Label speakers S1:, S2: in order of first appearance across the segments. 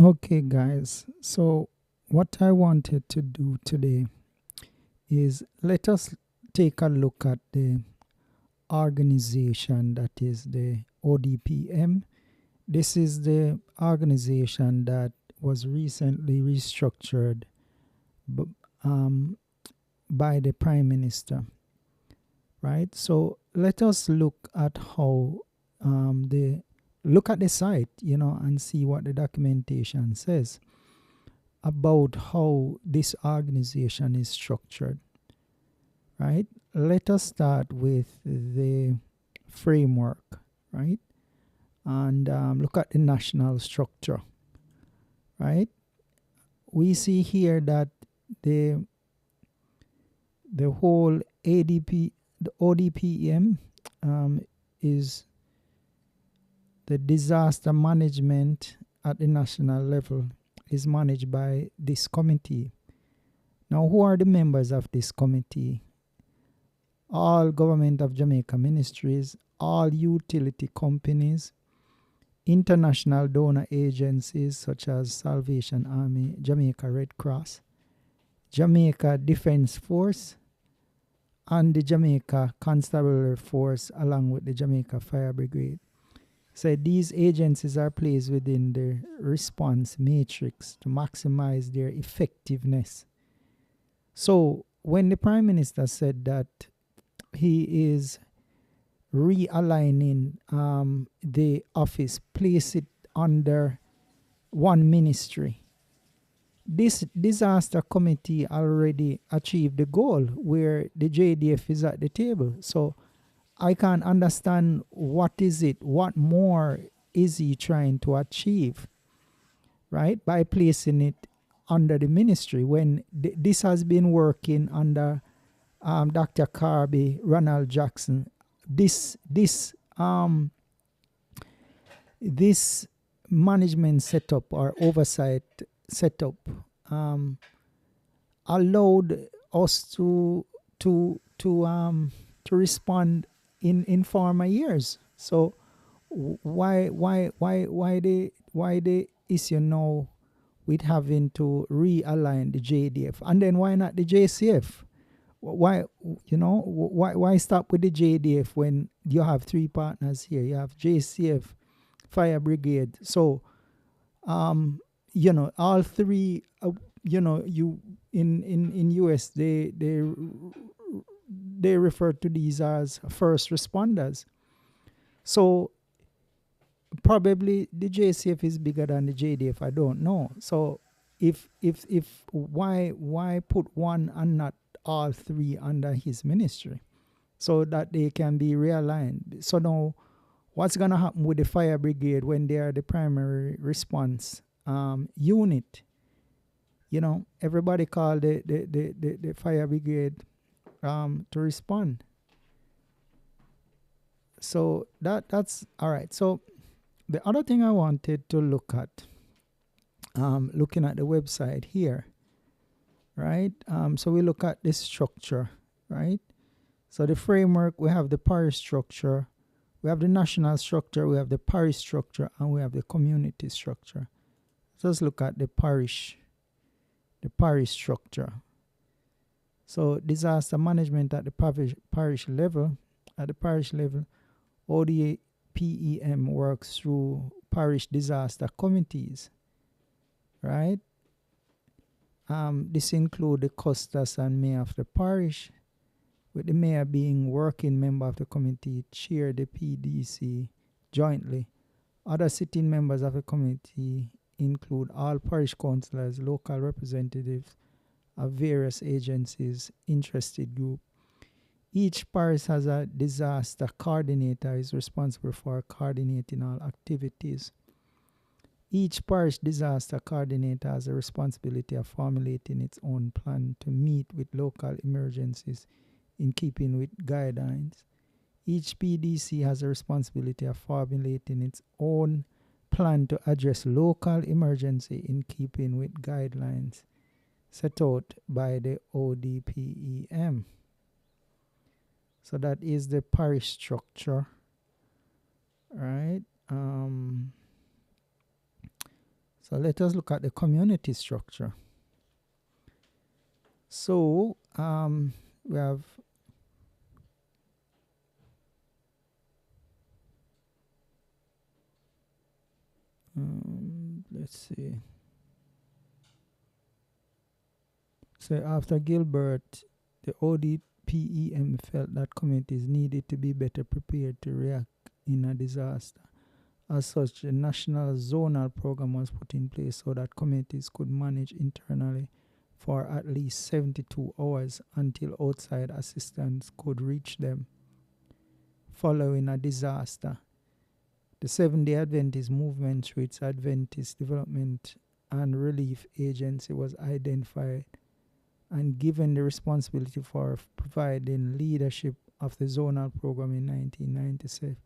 S1: Okay, guys. So, what I wanted to do today is let us take a look at the organization that is the ODPM. This is the organization that was recently restructured b- um, by the Prime Minister, right? So, let us look at how the look at the site, and see what the documentation says about how this organization is structured, right? Let us start with the framework, right? And look at the national structure, right? We see here that the the whole ADP, the ODPM, is the disaster management at the national level is managed by this committee. Now, who are the members of this committee? All Government of Jamaica ministries, all utility companies, international donor agencies such as Salvation Army, Jamaica Red Cross, Jamaica Defense Force, and the Jamaica Constabulary Force, along with the Jamaica Fire Brigade. So these agencies are placed within the response matrix to maximize their effectiveness. So when the Prime Minister said that he is realigning the office, place it under one ministry. This disaster committee already achieved the goal where the JDF is at the table. So I can't understand what more is he trying to achieve, right? By placing it under the ministry when this has been working under Dr. Kirby, Ronald Jackson. This management setup or oversight setup um, allowed us to respond in former years. So why the issue now with having to realign the JDF, and then why not the JCF? Why stop with the JDF when you have three partners here? You have JCF, Fire Brigade. So all three. You in US they refer to these as first responders. So probably the JCF is bigger than the JDF. I don't know. So if why put one and not all three under his ministry so that they can be realigned? So now, what's gonna happen with the fire brigade when they are the primary response unit? Everybody call the fire brigade to respond. So that's all right. So the other thing I wanted to look at, looking at the website here, right? So we look at this structure, right? So the framework, we have the parish structure, we have the national structure, we have the parish structure, and we have the community structure. So let's look at the parish structure. So disaster management at the parish level. At the parish level, ODPEM works through parish disaster committees, right? This include the custos and mayor of the parish, with the mayor being working member of the committee, chair the PDC jointly. Other sitting members of the committee include all parish councillors, local representatives of various agencies, interested group. Each parish has a disaster coordinator who is responsible for coordinating all activities. Each parish disaster coordinator has a responsibility of formulating its own plan to meet with local emergencies in keeping with guidelines. Each PDC has a responsibility of formulating its own plan to address local emergency in keeping with guidelines set out by the ODPEM. So that is the parish structure, right? So let us look at the community structure. So we have let's see. So after Gilbert, the ODPEM felt that communities needed to be better prepared to react in a disaster. As such, a national zonal program was put in place so that communities could manage internally for at least 72 hours until outside assistance could reach them following a disaster. The Seventh-day Adventist movement through its Adventist Development and Relief Agency was identified and given the responsibility for providing leadership of the zonal program in 1997.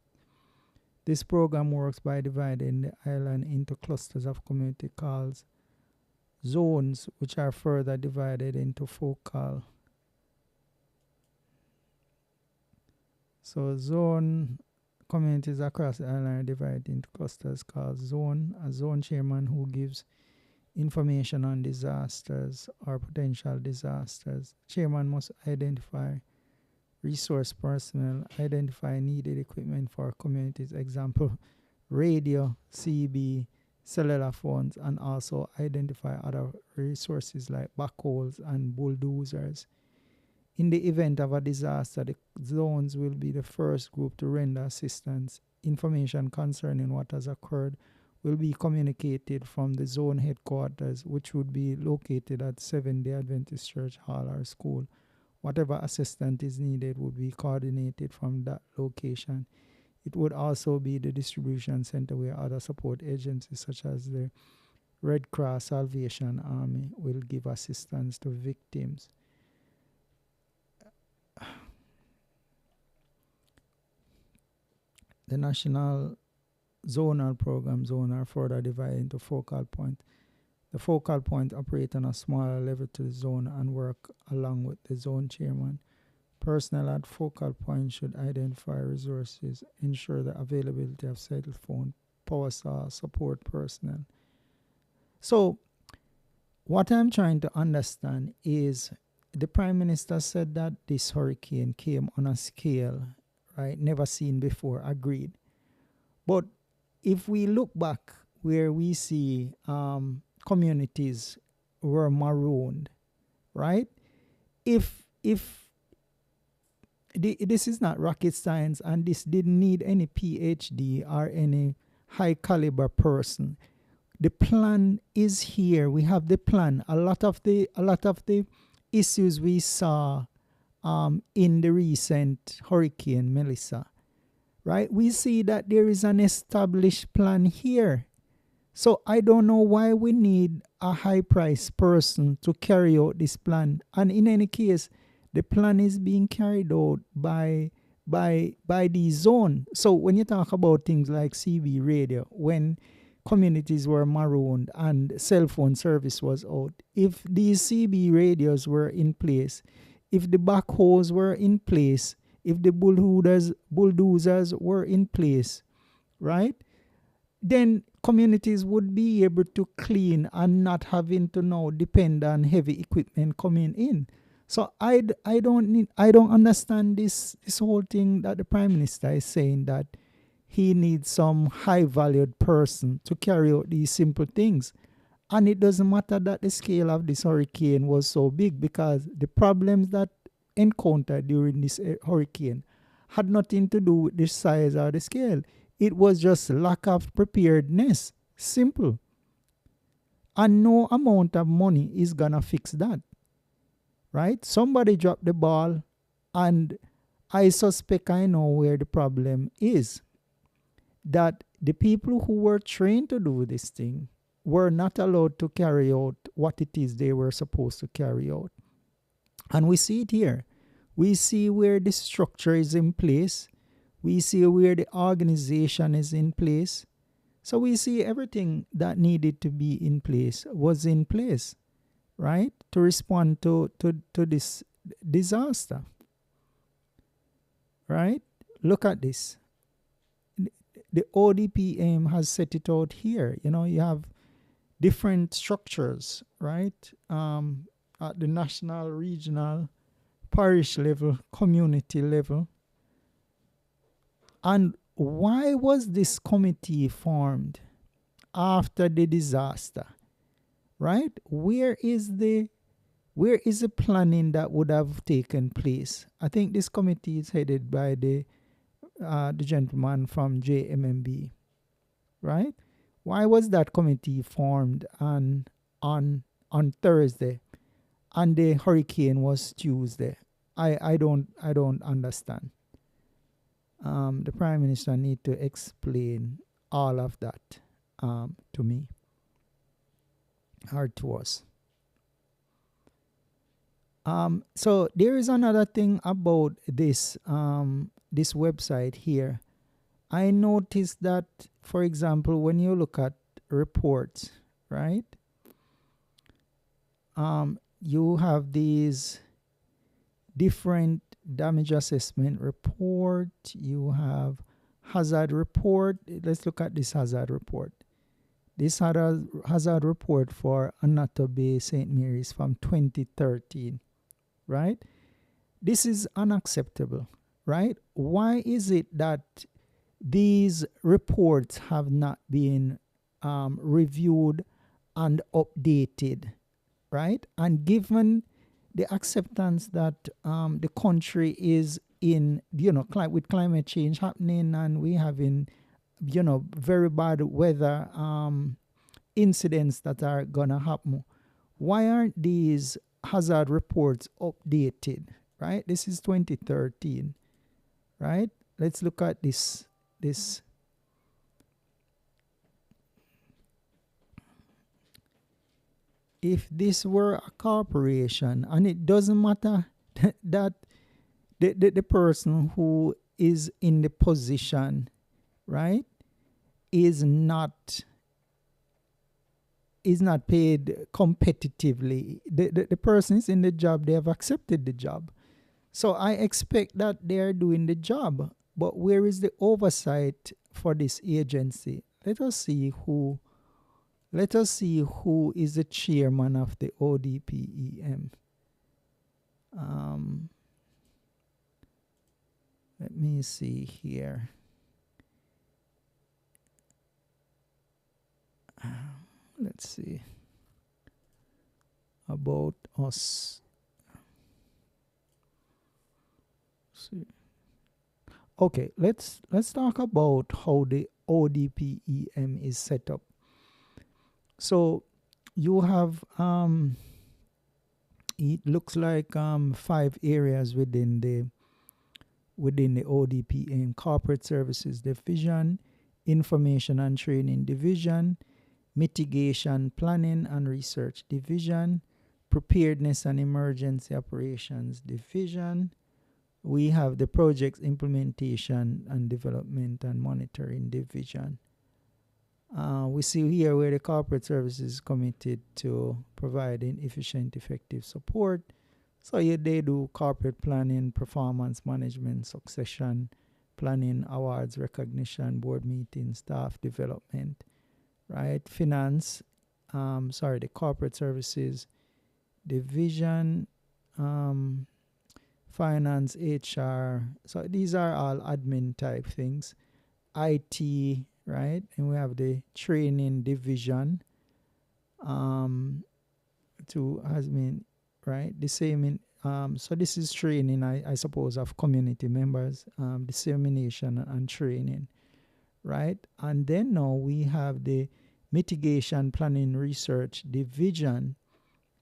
S1: This program works by dividing the island into clusters of community called zones, which are further divided into focal. So zone communities across the island are divided into clusters called zone. A zone chairman who gives information on disasters or potential disasters. Chairman must identify resource personnel, identify needed equipment for communities, example, radio, CB, cellular phones, and also identify other resources like backhoes and bulldozers. In the event of a disaster, the zones will be the first group to render assistance. Information concerning what has occurred will be communicated from the zone headquarters, which would be located at Seventh-day Adventist Church Hall or school. Whatever assistance is needed would be coordinated from that location. It would also be the distribution center where other support agencies such as the Red Cross Salvation Army will give assistance to victims. The national zonal program zone are further divided into focal points. The focal point operate on a smaller level to the zone and work along with the zone chairman. Personnel at focal point should identify resources, ensure the availability of cell phone, power saw, support personnel. So, what I'm trying to understand is the Prime Minister said that this hurricane came on a scale, right, never seen before, agreed. But if we look back where we see communities were marooned, right? If this is not rocket science, and this didn't need any PhD or any high caliber person. The plan is here. We have the plan. A lot of the issues we saw in the recent Hurricane Melissa, right? We see that there is an established plan here. So I don't know why we need a high-priced person to carry out this plan. And in any case, the plan is being carried out by the zone. So when you talk about things like CB radio, when communities were marooned and cell phone service was out, if these CB radios were in place, if the backhoes were in place, if the bulldozers were in place, right? Then communities would be able to clean and not having to now depend on heavy equipment coming in. So I don't understand this whole thing that the Prime Minister is saying that he needs some high valued person to carry out these simple things. And it doesn't matter that the scale of this hurricane was so big, because the problems that encountered during this hurricane had nothing to do with the size or the scale. It was just lack of preparedness. Simple. And no amount of money is going to fix that. Right? Somebody dropped the ball, and I suspect I know where the problem is. That the people who were trained to do this thing were not allowed to carry out what it is they were supposed to carry out. And we see it here. We see where the structure is in place. We see where the organization is in place. So we see everything that needed to be in place was in place, right? To respond to this disaster. Right? Look at this. The ODPEM has set it out here. You know, you have different structures, right? At the national, regional, parish level, community level. And why was this committee formed after the disaster, right? Where is the planning that would have taken place? I think this committee is headed by the gentleman from JMMB, right? Why was that committee formed on Thursday, and the hurricane was Tuesday? I don't understand. The Prime Minister need to explain all of that to me or to us. So there is another thing about this this website here. I noticed that, for example, when you look at reports, right? You have these different damage assessment report. You have hazard report. Let's look at this hazard report. This hazard report for Anato Bay St. Mary's from 2013, right? This is unacceptable, right? Why is it that these reports have not been reviewed and updated, right? And given the acceptance that the country is in, with climate change happening, and we having, very bad weather incidents that are gonna happen, why aren't these hazard reports updated, right? This is 2013, right? Let's look at this. If this were a corporation, and it doesn't matter that the person who is in the position, right, is not paid competitively. The person is in the job, they have accepted the job. So I expect that they are doing the job. But where is the oversight for this agency? Let us see who is the chairman of the ODPEM. Let me see here. Let's see. About us. See. Okay, let's talk about how the ODPEM is set up. So you have it looks like 5 areas within the ODPEM: Corporate Services Division, Information and Training Division, Mitigation Planning and Research Division, Preparedness and Emergency Operations Division. We have the Projects Implementation and Development and Monitoring Division. We see here where the corporate services is committed to providing efficient, effective support. So yeah, they do corporate planning, performance management, succession planning, awards, recognition, board meetings, staff development, right? Finance, the corporate services division, finance, HR. So these are all admin type things. IT, right? And we have the training division right? The same in so this is training, I suppose, of community members, dissemination and training, right? And then now we have the mitigation planning research division,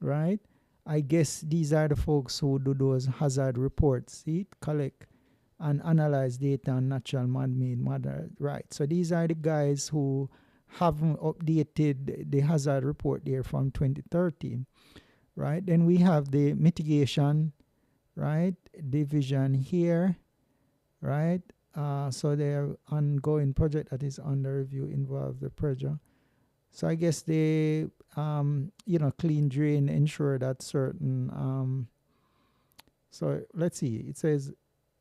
S1: right? I guess these are the folks who do those hazard reports, see, collect and analyze data on natural man-made matter, right? So these are the guys who haven't updated the hazard report there from 2013, right? Then we have the mitigation, right, division here, right? So their ongoing project that is under review involves the project. So I guess they, clean, drain, ensure that certain, so let's see, it says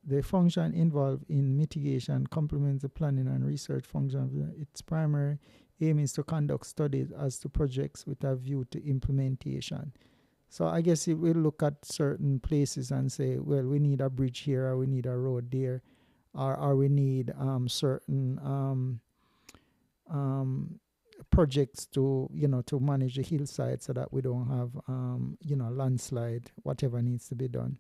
S1: the function involved in mitigation complements the planning and research function. Its primary aim is to conduct studies as to projects with a view to implementation. So I guess it will look at certain places and say, well, we need a bridge here, or we need a road there, or we need certain projects to, to manage the hillside so that we don't have, landslide, whatever needs to be done.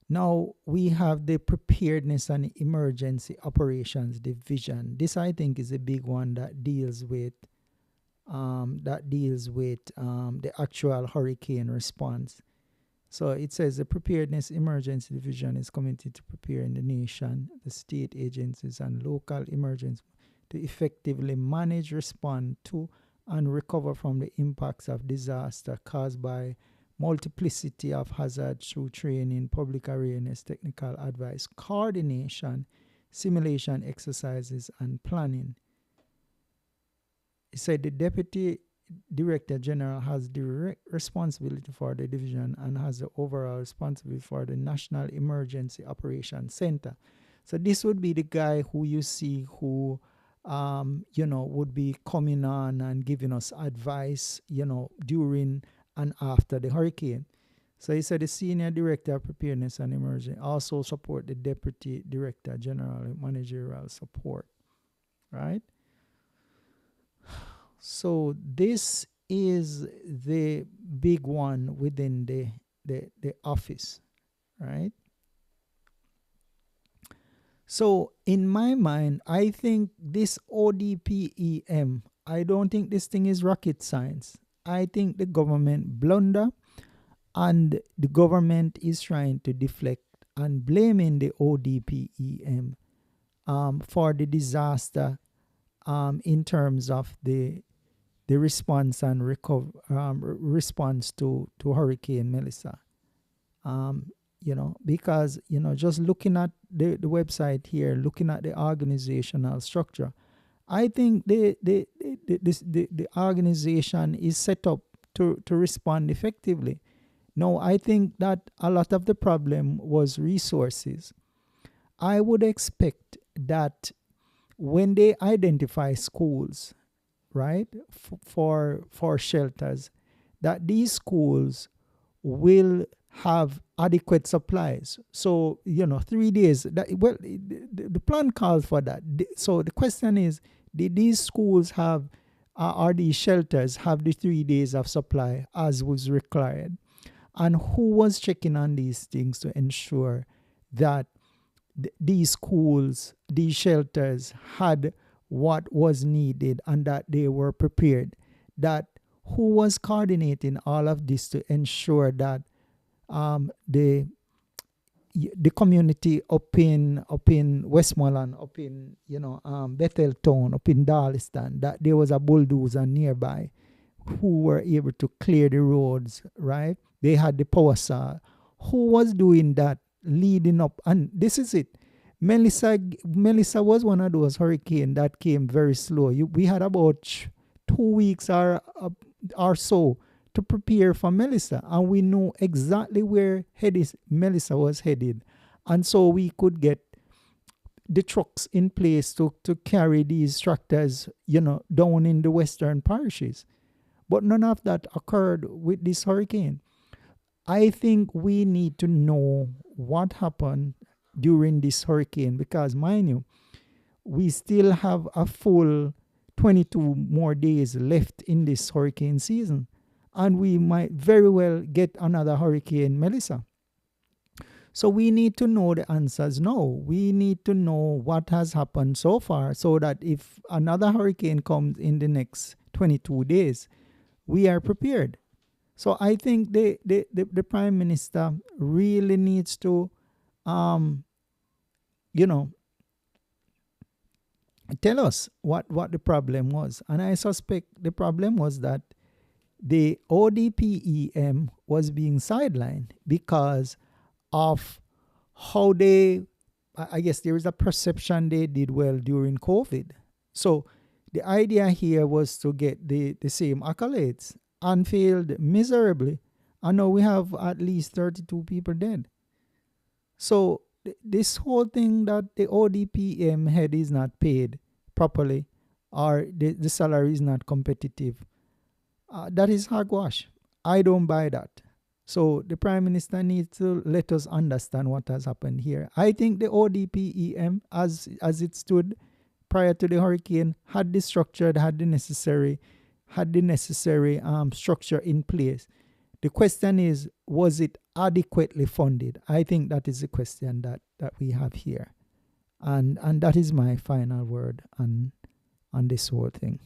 S1: Now we have the Preparedness and Emergency Operations Division. This, I think, is a big one that deals with the actual hurricane response. So it says the Preparedness Emergency Division is committed to preparing the nation, the state agencies, and local emergencies to effectively manage, respond to, and recover from the impacts of disaster caused by multiplicity of hazards through training, public awareness, technical advice, coordination, simulation exercises, and planning. He said the Deputy Director General has direct responsibility for the division and has the overall responsibility for the National Emergency Operations Center. So this would be the guy who you see who, would be coming on and giving us advice, during and after the hurricane. So he said the Senior Director of Preparedness and Emergency also support the Deputy Director General Managerial Support, right? So this is the big one within the office, right? So in my mind, I think this ODPEM, I don't think this thing is rocket science. I think the government blunder, and the government is trying to deflect and blaming the ODPEM for the disaster in terms of the response and response to Hurricane Melissa. Because, just looking at the website here, looking at the organizational structure, I think the organization is set up to respond effectively. No, I think that a lot of the problem was resources. I would expect that when they identify schools, right, for shelters, that these schools will have adequate supplies. So, 3 days, the plan calls for that. So the question is, did these schools have, or these shelters have the 3 days of supply as was required? And who was checking on these things to ensure that these schools, these shelters had what was needed and that they were prepared? That who was coordinating all of this to ensure that the community up in Westmoreland, up in Bethel Town, up in Darliston, that there was a bulldozer nearby who were able to clear the roads, right? They had the power saw. Who was doing that leading up? And this is it. Melissa was one of those hurricanes that came very slow. We had about 2 weeks or so to prepare for Melissa, and we knew exactly where Melissa was headed, and so we could get the trucks in place to carry these tractors, down in the western parishes. But none of that occurred with this hurricane. I think we need to know what happened during this hurricane, because, mind you, we still have a full 22 more days left in this hurricane season, and we might very well get another Hurricane Melissa. So we need to know the answers now. We need to know what has happened so far, so that if another hurricane comes in the next 22 days, we are prepared. So I think the Prime Minister really needs to, tell us what the problem was. And I suspect the problem was that the ODPEM was being sidelined because of how I guess there is a perception they did well during COVID. So the idea here was to get the same accolades, and failed miserably. And now we have at least 32 people dead. So this whole thing that the ODPM head is not paid properly, or the salary is not competitive. That is hogwash. I don't buy that. So the Prime Minister needs to let us understand what has happened here. I think the ODPEM, as it stood prior to the hurricane, had the structure, had the necessary structure in place. The question is, was it adequately funded? I think that is the question that we have here. And that is my final word on this whole thing.